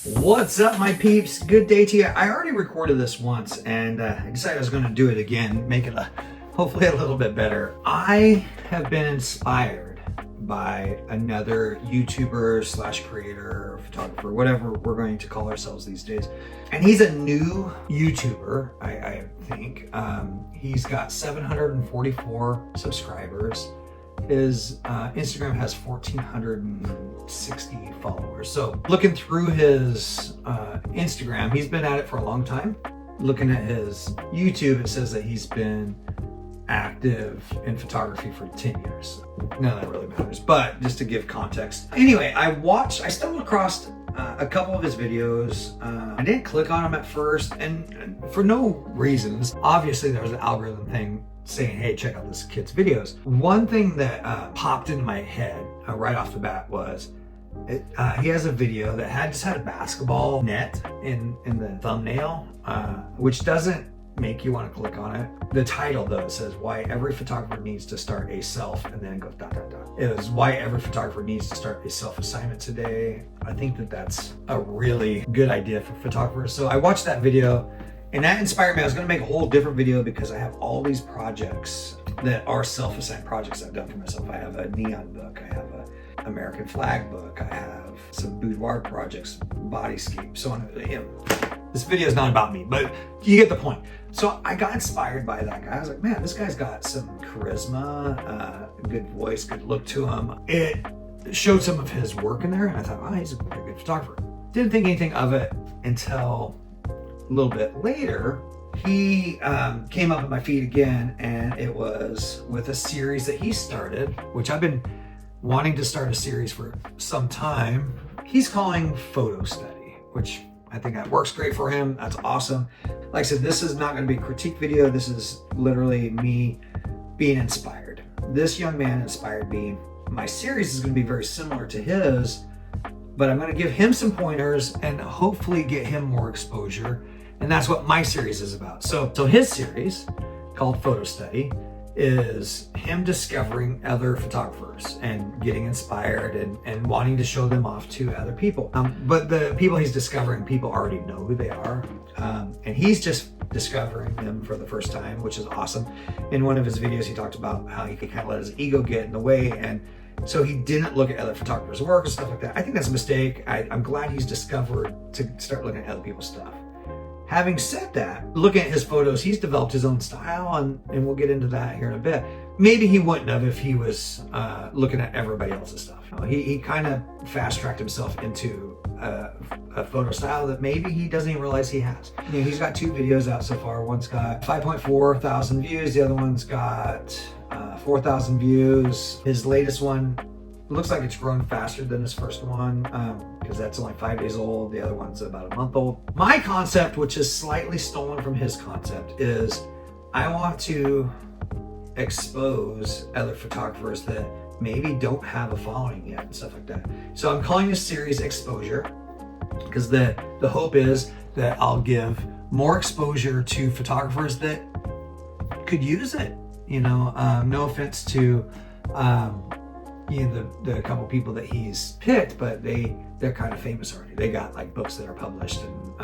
What's up, my peeps? Good day to you. I already recorded this once and I decided I was going to do it again, make it hopefully a little bit better. I have been inspired by another YouTuber slash creator, photographer, whatever we're going to call ourselves these days. And he's a new YouTuber, I think. He's got 744 subscribers. His Instagram has 1,460 followers. So looking through his Instagram, he's been at it for a long time. Looking at his YouTube, it says that he's been active in photography for 10 years. None of that really matters, but just to give context. Anyway, I stumbled across a couple of his videos. I didn't click on them at first, and for no reasons. Obviously, there was an algorithm thing saying, hey, check out this kid's videos. One thing that popped into my head right off the bat was he has a video that just had a basketball net in the thumbnail, which doesn't make you want to click on it. The title though says why every photographer needs to start a self, and then it goes ... It was why every photographer needs to start a self assignment today. I think that's a really good idea for photographers. So I watched that video and that inspired me. I was going to make a whole different video because I have all these projects that are self-assigned projects I've done for myself. I have a neon book, I have a American flag book, I have some boudoir projects, bodyscape, so on. This video is not about me, but you get the point. So I got inspired by that guy. I was like, man, this guy's got some charisma, good voice, good look to him. It showed some of his work in there, and I thought, oh, he's a pretty good photographer. Didn't think anything of it until a little bit later. He came up at my feed again, and it was with a series that he started, which I've been wanting to start a series for some time. He's calling Photo Study, which I think that works great for him. That's awesome. Like I said, this is not going to be a critique video. This is literally me being inspired. This young man inspired me. My series is going to be very similar to his, but I'm going to give him some pointers and hopefully get him more exposure. And that's what my series is about. So his series, called Photo Study, is him discovering other photographers and getting inspired and wanting to show them off to other people. But the people he's discovering, people already know who they are. And he's just discovering them for the first time, which is awesome. In one of his videos, he talked about how he could kind of let his ego get in the way, and so he didn't look at other photographers' work and stuff like that. I think that's a mistake. I'm glad he's discovered to start looking at other people's stuff. Having said that, looking at his photos, he's developed his own style, and we'll get into that here in a bit. Maybe he wouldn't have if he was looking at everybody else's stuff. He kind of fast-tracked himself into a photo style that maybe he doesn't even realize he has. He's got 2 videos out so far. One's got 5.4 thousand views. The other one's got 4,000 views. His latest one looks like it's grown faster than his first one because that's only 5 days old. The other one's about a month old. My concept, which is slightly stolen from his concept, is I want to expose other photographers that maybe don't have a following yet and stuff like that. So I'm calling this series Exposure because the hope is that I'll give more exposure to photographers that could use it. No offense to the couple people that he's picked, but they're kind of famous already. They got like books that are published and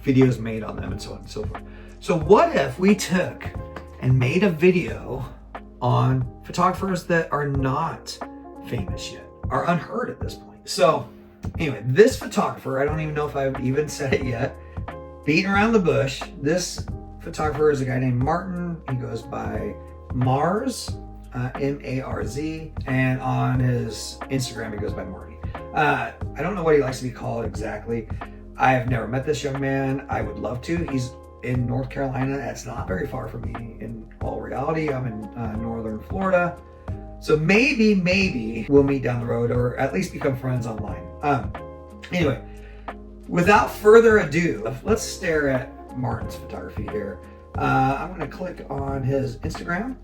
videos made on them and so on and so forth. So what if we took and made a video on photographers that are not famous yet, are unheard at this point? So anyway, this photographer, I don't even know if I've even said it yet, beating around the bush, this photographer is a guy named Martin. He goes by Marz, M-A-R-Z, and on his Instagram he goes by Marty. I don't know what he likes to be called exactly. I have never met this young man. I would love to. He's in North Carolina. That's not very far from me in all reality. I'm in northern Florida. So maybe we'll meet down the road, or at least become friends online. Anyway, without further ado, let's stare at Martin's photography here. I'm going to click on his Instagram,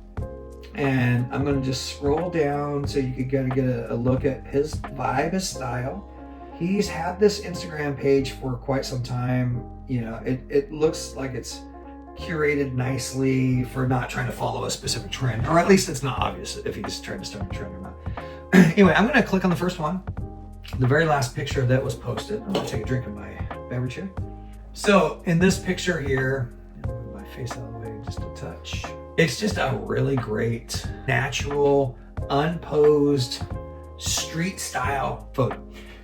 and I'm going to just scroll down so you can get a look at his vibe, his style. He's had this Instagram page for quite some time. It looks like it's curated nicely for not trying to follow a specific trend, or at least it's not obvious if he's trying to start a trend or not. Anyway, I'm going to click on the first one. the very last picture that was posted. I'm gonna take a drink of my beverage here. So in this picture here, move my face out of the way just a touch. It's just a really great, natural, unposed, street style photo.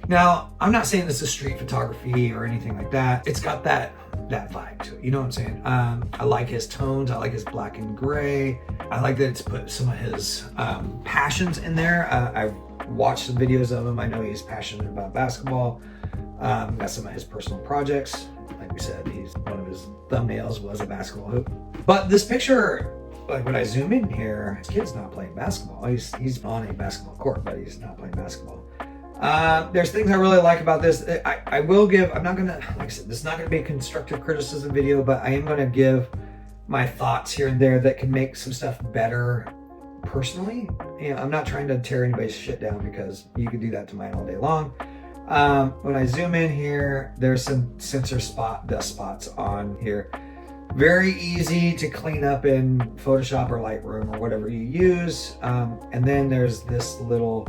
Now, I'm not saying this is street photography or anything like that. It's got that vibe to it. You know what I'm saying? I like his tones. I like his black and gray. I like that it's put some of his passions in there. I've watched some videos of him. I know he's passionate about basketball. Got some of his personal projects. Like we said, one of his thumbnails was a basketball hoop. But this picture, like when I zoom in here, his kid's not playing basketball. He's on a basketball court, but he's not playing basketball. There's things I really like about this. I will give, I'm not gonna, like I said, this is not gonna be a constructive criticism video, but I am gonna give my thoughts here and there that can make some stuff better personally. You know, I'm not trying to tear anybody's shit down because you can do that to mine all day long. When I zoom in here, there's some dust spots on here. Very easy to clean up in Photoshop or Lightroom or whatever you use. And then there's this little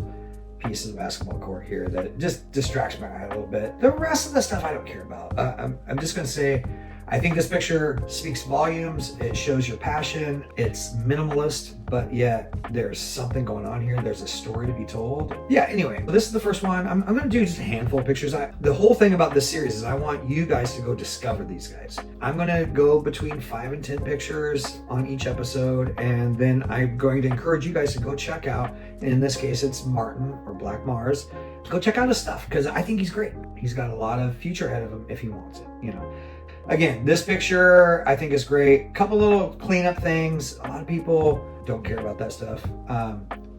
piece of the basketball court here that just distracts my eye a little bit. The rest of the stuff I don't care about. I'm just gonna say, I think this picture speaks volumes. It shows your passion. It's minimalist, but yet there's something going on here. There's a story to be told. Yeah, anyway, this is the first one. I'm gonna do just a handful of pictures. The whole thing about this series is I want you guys to go discover these guys. I'm gonna go between 5 and 10 pictures on each episode, and then I'm going to encourage you guys to go check out, and in this case, it's Martin or Black Mars. Go check out his stuff because I think he's great. He's got a lot of future ahead of him if he wants it, you know. Again, this picture I think is great. Couple little cleanup things. A lot of people don't care about that stuff.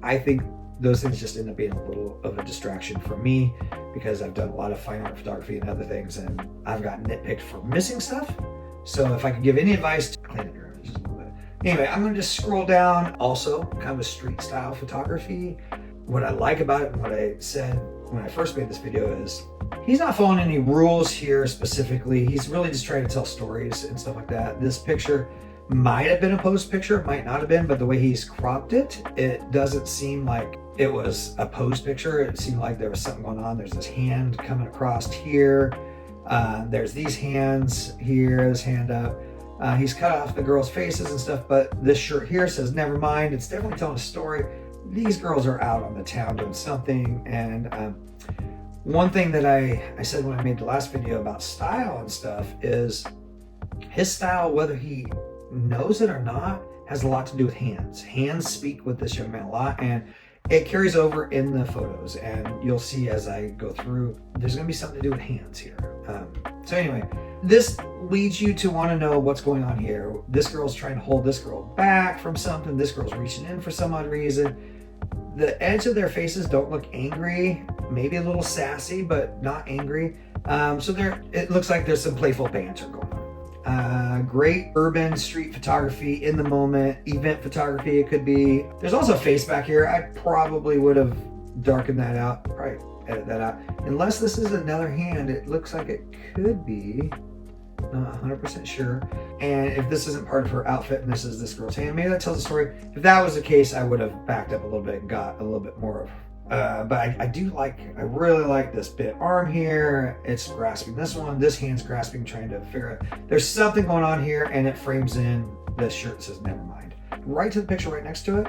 I think those things just end up being a little of a distraction for me because I've done a lot of fine art photography and other things, and I've got nitpicked for missing stuff. So if I could give any advice, clean up your image just a little bit. Anyway, I'm gonna just scroll down. Also, kind of a street style photography. What I like about it and what I said when I first made this video is he's not following any rules here specifically. He's really just trying to tell stories and stuff like that. This picture might have been a posed picture, might not have been, but the way he's cropped it, it doesn't seem like it was a posed picture. It seemed like there was something going on. There's this hand coming across here. There's these hands here, this hand up. He's cut off the girls' faces and stuff, but this shirt here says, never mind. It's definitely telling a story. These girls are out on the town doing something, and one thing that I said when I made the last video about style and stuff is his style, whether he knows it or not, has a lot to do with hands. Hands speak with this young man a lot, and it carries over in the photos, and you'll see as I go through, there's gonna be something to do with hands here. So anyway, this leads you to want to know what's going on here. This girl's trying to hold this girl back from something. This girl's reaching in for some odd reason. The edge of their faces don't look angry, maybe a little sassy, but not angry. So it looks like there's some playful banter going on. Great urban street photography in the moment, event photography it could be. There's also a face back here. I probably would have darkened that out, probably edit that out. Unless this is another hand, it looks like it could be. Not 100% sure. And if this isn't part of her outfit and this is this girl's hand, maybe that tells a story. If that was the case, I would have backed up a little bit and got a little bit more of but I really like this bit arm here. It's grasping this one. This hand's grasping, trying to figure out. There's something going on here, and it frames in this shirt that says never mind. Right to the picture right next to it.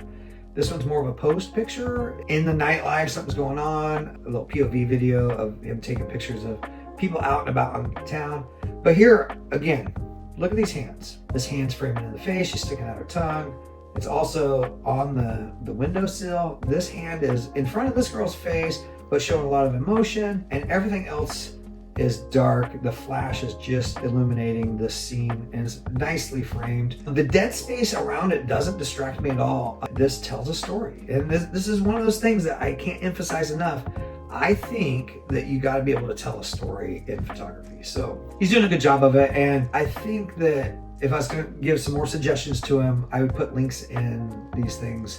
This one's more of a post picture. In the nightlife, something's going on. A little POV video of him taking pictures of people out and about on town. But here, again, look at these hands. This hand's framing in the face. She's sticking out her tongue. It's also on the windowsill. This hand is in front of this girl's face, but showing a lot of emotion, and everything else is dark. The flash is just illuminating this scene, and it's nicely framed. The dead space around it doesn't distract me at all. This tells a story, and this is one of those things that I can't emphasize enough. I think that you got to be able to tell a story in photography. So he's doing a good job of it, and I think that if I was going to give some more suggestions to him, I would put links in these things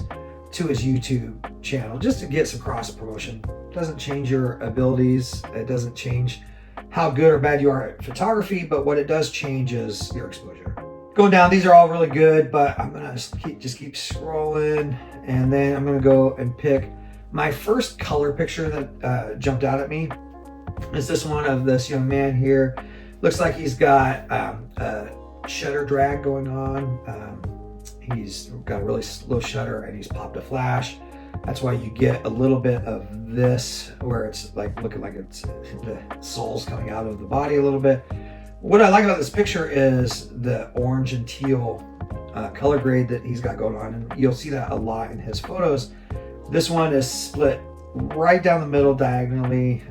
to his YouTube channel just to get some cross promotion. It doesn't change your abilities. It doesn't change how good or bad you are at photography, but what it does change is your exposure. Going down, these are all really good, but I'm going to just keep scrolling, and then I'm going to go and pick My first color picture that jumped out at me is this one of this young man here. Looks like he's got a shutter drag going on. He's got a really slow shutter and he's popped a flash. That's why you get a little bit of this where it's like looking like it's the soul's coming out of the body a little bit. What I like about this picture is the orange and teal color grade that he's got going on, and you'll see that a lot in his photos. This one is split right down the middle diagonally.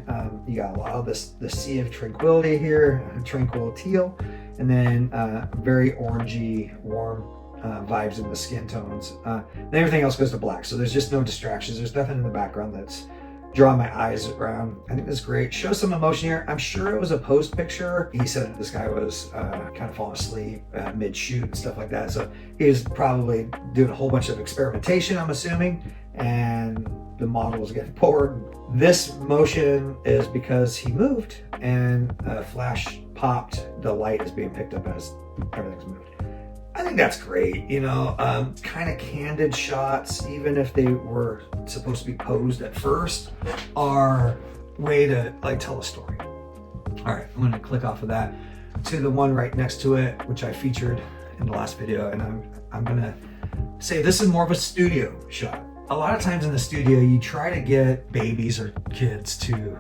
You got a lot of the sea of tranquility here, tranquil teal, and then very orangey, warm vibes in the skin tones. And everything else goes to black, so there's just no distractions. There's nothing in the background that's drawing my eyes around. I think that's great. Shows some emotion here. I'm sure it was a post picture. He said that this guy was kind of falling asleep mid-shoot and stuff like that, so he was probably doing a whole bunch of experimentation, I'm assuming, and the model was getting bored. This motion is because he moved and a flash popped. The light is being picked up as everything's moved. I think that's great, you know, kind of candid shots, even if they were supposed to be posed at first, are a way to like tell a story. All right, I'm gonna click off of that to the one right next to it, which I featured in the last video, and I'm gonna say this is more of a studio shot. A lot of times in the studio, you try to get babies or kids to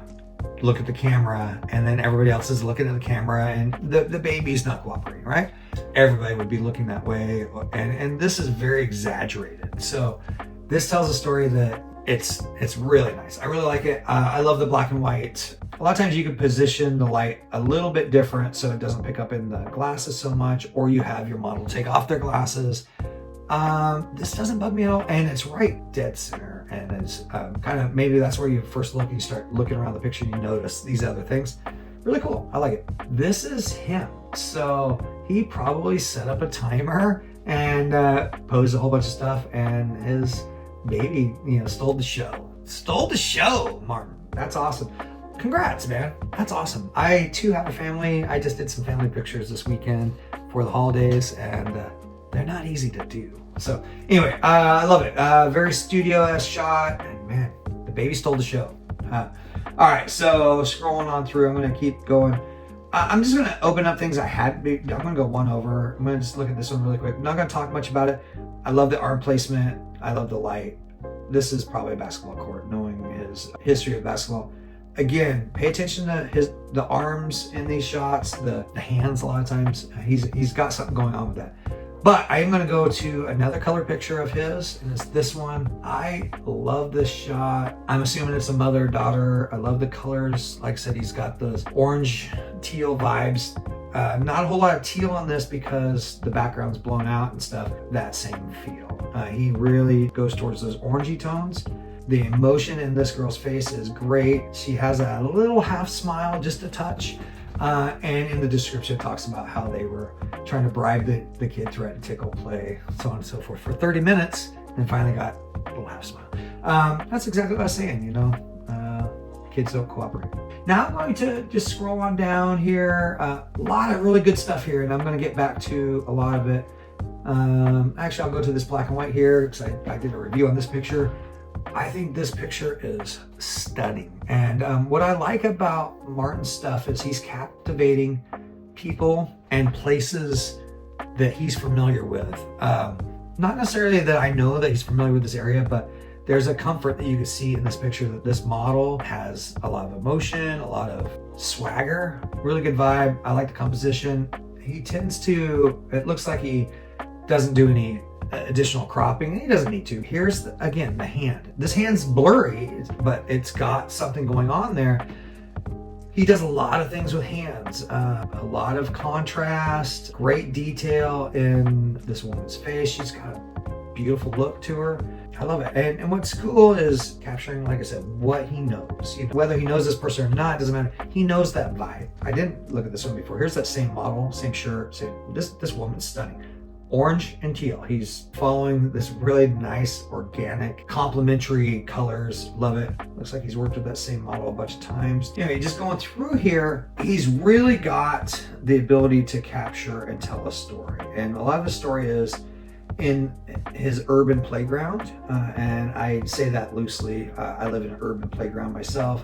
look at the camera, and then everybody else is looking at the camera, and the baby's not cooperating, right? Everybody would be looking that way, and this is very exaggerated. So this tells a story that it's really nice. I really like it. I love the black and white. A lot of times you can position the light a little bit different so it doesn't pick up in the glasses so much, or you have your model take off their glasses. This doesn't bug me at all, and it's right dead center, and it's kind of, maybe that's where you first look and you start looking around the picture and you notice these other things. Really cool. I like it. This is him. So he probably set up a timer and posed a whole bunch of stuff, and his baby, you know, stole the show. Stole the show, Martin. That's awesome. Congrats, man. That's awesome. I too have a family. I just did some family pictures this weekend for the holidays, and they're not easy to do. So anyway, I love it. Very studio-esque shot, and man, the baby stole the show. All right, so scrolling on through, I'm gonna keep going. I'm just gonna open up things I'm gonna go one over. I'm gonna just look at this one really quick. I'm not gonna talk much about it. I love the arm placement. I love the light. This is probably a basketball court, knowing his history of basketball. Again, pay attention to the arms in these shots, the hands a lot of times. He's got something going on with that. But I am going to go to another color picture of his, and it's this one. I love this shot. I'm assuming it's a mother-daughter. I love the colors. Like I said, he's got those orange teal vibes. Not a whole lot of teal on this because the background's blown out and stuff. That same feel. He really goes towards those orangey tones. The emotion in this girl's face is great. She has a little half smile, just a touch. And in the description it talks about how they were trying to bribe the kid to write a tickle play, so on and so forth, for 30 minutes, and finally got a little half smile. That's exactly what I was saying, you know, kids don't cooperate. Now I'm going to just scroll on down here. A lot of really good stuff here, and I'm going to get back to a lot of it. Actually, I'll go to this black and white here because I did a review on this picture. I think this picture is stunning. And what I like about Martin's stuff is he's captivating people and places that he's familiar with. Not necessarily that I know that he's familiar with this area, but there's a comfort that you can see in this picture that this model has a lot of emotion, a lot of swagger, really good vibe. I like the composition. He tends to, it looks like he doesn't do any additional cropping. He doesn't need to. Here's again the hand. This hand's blurry, but it's got something going on there. He does a lot of things with hands. A lot of contrast, great detail in this woman's face. She's got a beautiful look to her. I love it. And what's cool is capturing, like I said, what he knows. You know, whether he knows this person or not, doesn't matter. He knows that vibe. I didn't look at this one before. Here's that same model, same shirt. This woman's stunning. Orange and teal. He's following this really nice, organic, complementary colors. Love it. Looks like he's worked with that same model a bunch of times. Anyway, just going through here, he's really got the ability to capture and tell a story. And a lot of the story is in his urban playground, and I say that loosely. I live in an urban playground myself.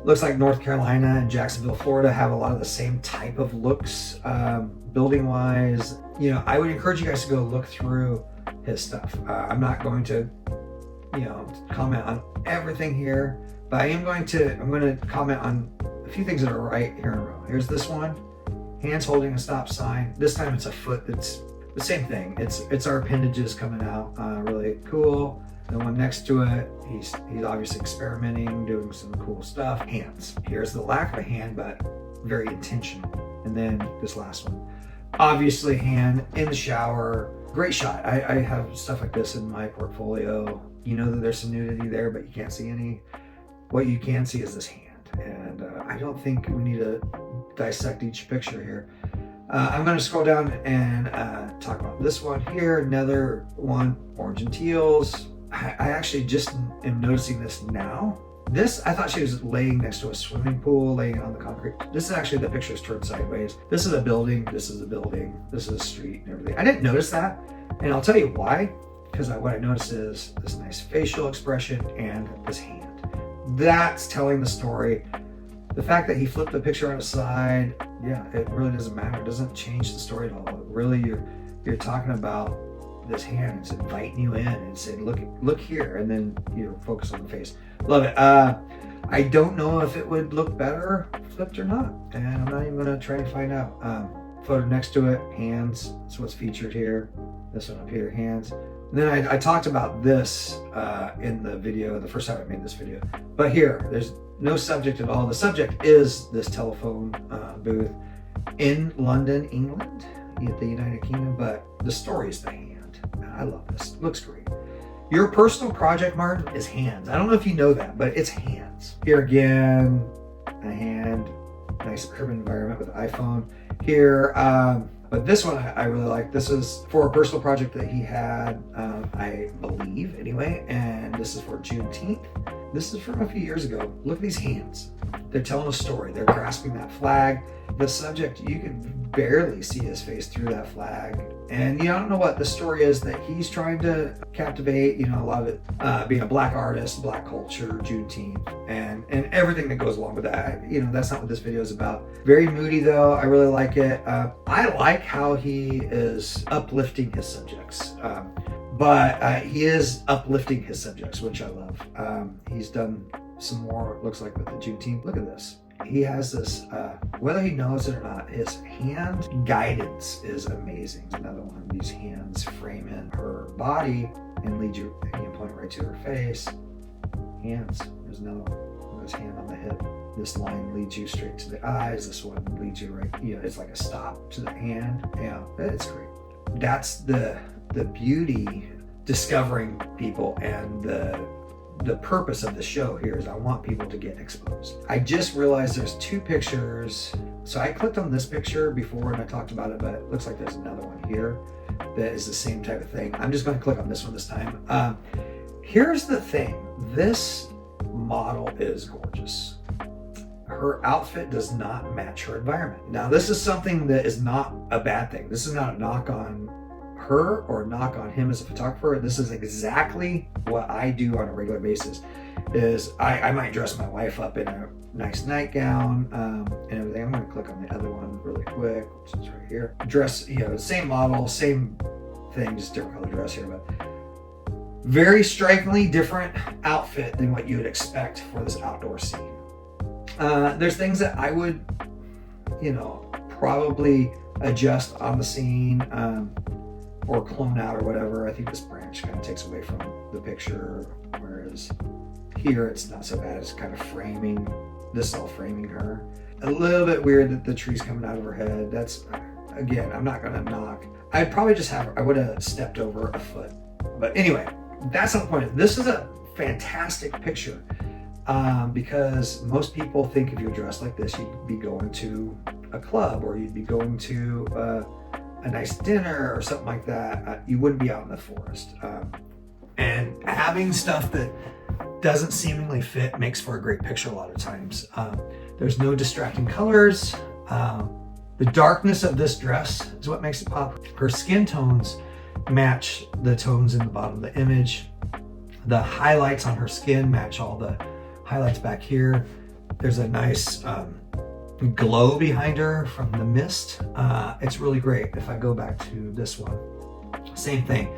Looks like North Carolina and Jacksonville, Florida have a lot of the same type of looks, building wise. You know, I would encourage you guys to go look through his stuff. I'm not going to, you know, comment on everything here, but I'm going to comment on a few things that are right here in a row. Here's this one, hands holding a stop sign. This time it's a foot. It's the same thing. It's our appendages coming out. Really cool. The one next to it, he's obviously experimenting, doing some cool stuff. Hands. Here's the lack of a hand, but very intentional. And then this last one, obviously hand in the shower. Great shot. I have stuff like this in my portfolio. You know that there's some nudity there, but you can't see any. What you can see is this hand. And I don't think we need to dissect each picture here. I'm going to scroll down and talk about this one here. Another one, orange and teals. I actually just am noticing this now. This, I thought she was laying next to a swimming pool, laying on the concrete. This is actually, the picture is turned sideways. This is a building, this is a building, this is a street and everything. I didn't notice that, and I'll tell you why. Because what I noticed is this nice facial expression and this hand. That's telling the story. The fact that he flipped the picture on its side, yeah, it really doesn't matter. It doesn't change the story at all. Really, you're talking about this hand. It's inviting you in and saying, look here, and then you're focused on the face. Love it. I don't know if it would look better flipped or not, and I'm not even gonna try and find out. Photo next to it, hands. That's what's featured here. This one up here, hands. And then I talked about this in the video, the first time I made this video. But here, there's no subject at all. The subject is this telephone booth in London, England, at the United Kingdom, but the story is the hand. I love this. Looks great. Your personal project, Martin, is hands. I don't know if you know that, but it's hands. Here again, a hand. Nice urban environment with iPhone. Here, but this one I really like. This is for a personal project that he had, I believe, anyway, and this is for Juneteenth. This is from a few years ago. Look at these hands. They're telling a story. They're grasping that flag. The subject, you can barely see his face through that flag. And I don't know what the story is that he's trying to captivate, a lot of it being a black artist, black culture, Juneteenth, and everything that goes along with that. That's not what this video is about. Very moody though. I really like it. I like how he is uplifting his subjects. But he is uplifting his subjects, which I love. He's done some more, it looks like, with the Juneteenth. Look at this. He has this, whether he knows it or not, his hand guidance is amazing. Another one of these hands framing her body and lead you, point right to her face. Hands. There's another one. There's hand on the hip. This line leads you straight to the eyes. This one leads you right, it's like a stop to the hand. Yeah, it's great. That's the beauty, discovering people, and the purpose of the show here is I want people to get exposed. I just realized there's two pictures. So I clicked on this picture before and I talked about it, but it looks like there's another one here that is the same type of thing. I'm just going to click on this one this time. Here's the thing. This model is gorgeous. Her outfit does not match her environment. Now, this is something that is not a bad thing. This is not a knock on her or knock on him as a photographer. This is exactly what I do on a regular basis. Is I might dress my wife up in a nice nightgown and everything. I'm going to click on the other one really quick, which is right here. Dress, same model, same thing, just different color dress here, but very strikingly different outfit than what you would expect for this outdoor scene. There's things that I would, probably adjust on the scene. Or clone out or whatever. I think this branch kind of takes away from the picture, whereas here it's not so bad. It's kind of framing, this is all framing her. A little bit weird that the tree's coming out of her head. That's, again, I'm not gonna knock. I'd probably just I would have stepped over a foot. But anyway, that's not the point. This is a fantastic picture because most people think if you're dressed like this, you'd be going to a club or you'd be going to a nice dinner or something like that. You wouldn't be out in the forest. And having stuff that doesn't seemingly fit makes for a great picture a lot of times. There's no distracting colors. The darkness of this dress is what makes it pop. Her skin tones match the tones in the bottom of the image. The highlights on her skin match all the highlights back here. There's a nice glow behind her from the mist. It's really great. If I go back to this one, same thing.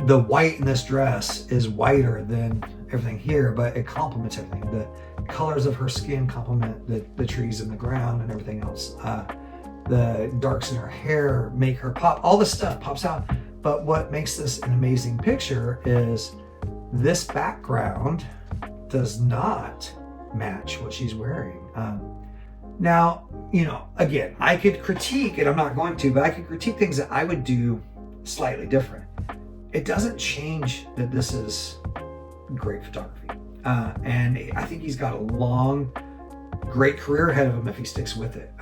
The white in this dress is whiter than everything here, but it complements everything. The colors of her skin complement the trees and the ground and everything else. The darks in her hair make her pop. All this stuff pops out. But what makes this an amazing picture is this background does not match what she's wearing. Now, you know, again, I could critique, and I'm not going to, but I could critique things that I would do slightly different. It doesn't change that this is great photography. And I think he's got a long, great career ahead of him if he sticks with it.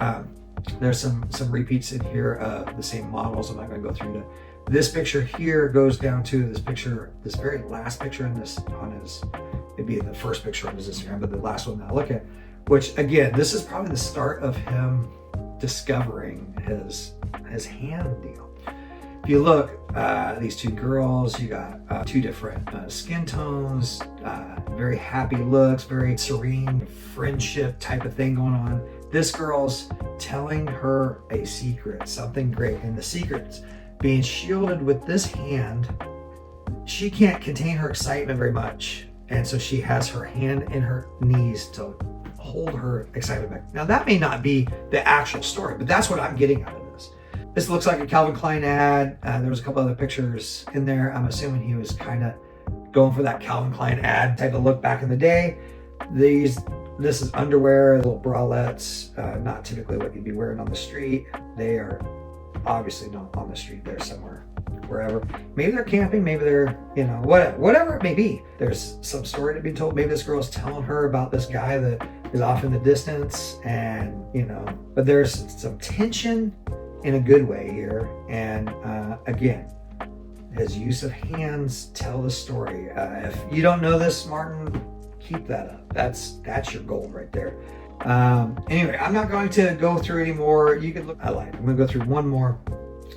There's some repeats in here of the same models. I'm not going to go through this picture here goes down to this picture, this very last picture in this on his, it'd be the first picture on his Instagram, but the last one that I look at, which again, this is probably the start of him discovering his hand deal. If you look, these two girls, you got two different skin tones, very happy looks, very serene friendship type of thing going on. This girl's telling her a secret, something great, and the secret's being shielded with this hand. She can't contain her excitement very much, and so she has her hand in her knees to hold her excitement back. Now that may not be the actual story, but that's what I'm getting out of this. This looks like a Calvin Klein ad. There was a couple other pictures in there. I'm assuming he was kind of going for that Calvin Klein ad type of look back in the day. This is underwear, little bralettes, not typically what you'd be wearing on the street. They are obviously not on the street. They're somewhere, wherever. Maybe they're camping, maybe they're, you know, whatever it may be. There's some story to be told. Maybe this girl's telling her about this guy that is off in the distance, and, you know, but there's some tension in a good way here. And again, his use of hands tell the story. If you don't know this, Martin, keep that up. That's your goal right there. Anyway, I'm not going to go through any more. You can look. I'm going to go through one more,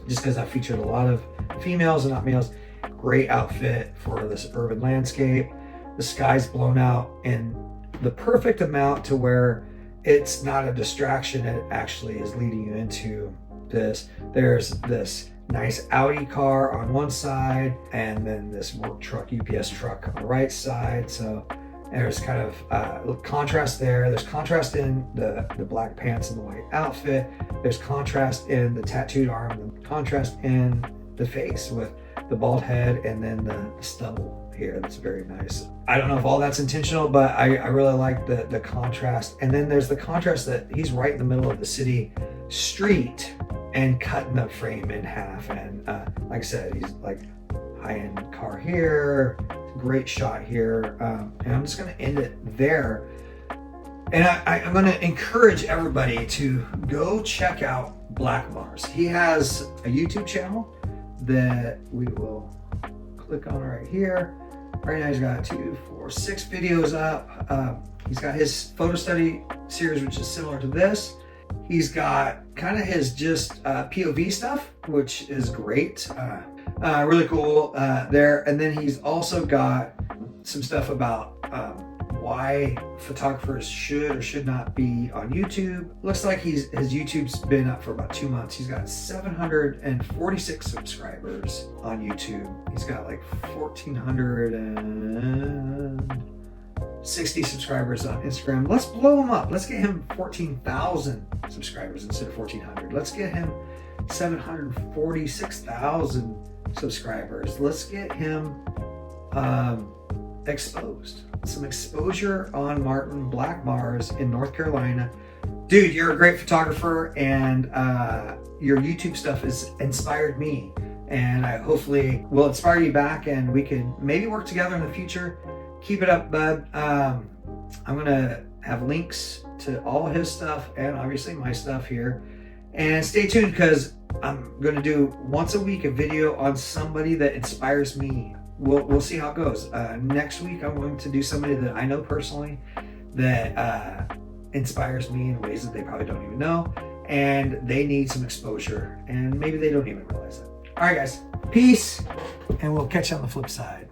just because I featured a lot of females and not males. Great outfit for this urban landscape. The sky's blown out in the perfect amount to where it's not a distraction. It actually is leading you into this. There's this nice Audi car on one side, and then this work truck, UPS truck on the right side. So there's kind of contrast there. There's contrast in the black pants and the white outfit. There's contrast in the tattooed arm, and contrast in the face with the bald head and then the stubble here. That's very nice. I don't know if all that's intentional, but I really like the contrast. And then there's the contrast that he's right in the middle of the city street and cutting the frame in half. And like I said, he's like high-end car here, great shot here. And I'm just going to end it there. And I'm going to encourage everybody to go check out Black Mars. He has a YouTube channel that we will click on right here. Right now he's got 2, 4, 6 videos up. He's got his photo study series, which is similar to this. He's got kind of his just POV stuff, which is great. Really cool there. And then he's also got some stuff about why photographers should or should not be on YouTube. Looks like his YouTube's been up for about 2 months. He's got 746 subscribers on YouTube. He's got like 1,460 subscribers on Instagram. Let's blow him up. Let's get him 14,000 subscribers instead of 1,400. Let's get him 746,000 subscribers. Let's get him exposed. Some exposure on Martin Black Mars in North Carolina. Dude, you're a great photographer, and your YouTube stuff has inspired me, and I hopefully will inspire you back, and we can maybe work together in the future. Keep it up, bud. I'm gonna have links to all his stuff and obviously my stuff here, and stay tuned because I'm gonna do once a week a video on somebody that inspires me. We'll see how it goes. Next week, I'm going to do somebody that I know personally that inspires me in ways that they probably don't even know, and they need some exposure, and maybe they don't even realize it. All right, guys. Peace, and we'll catch you on the flip side.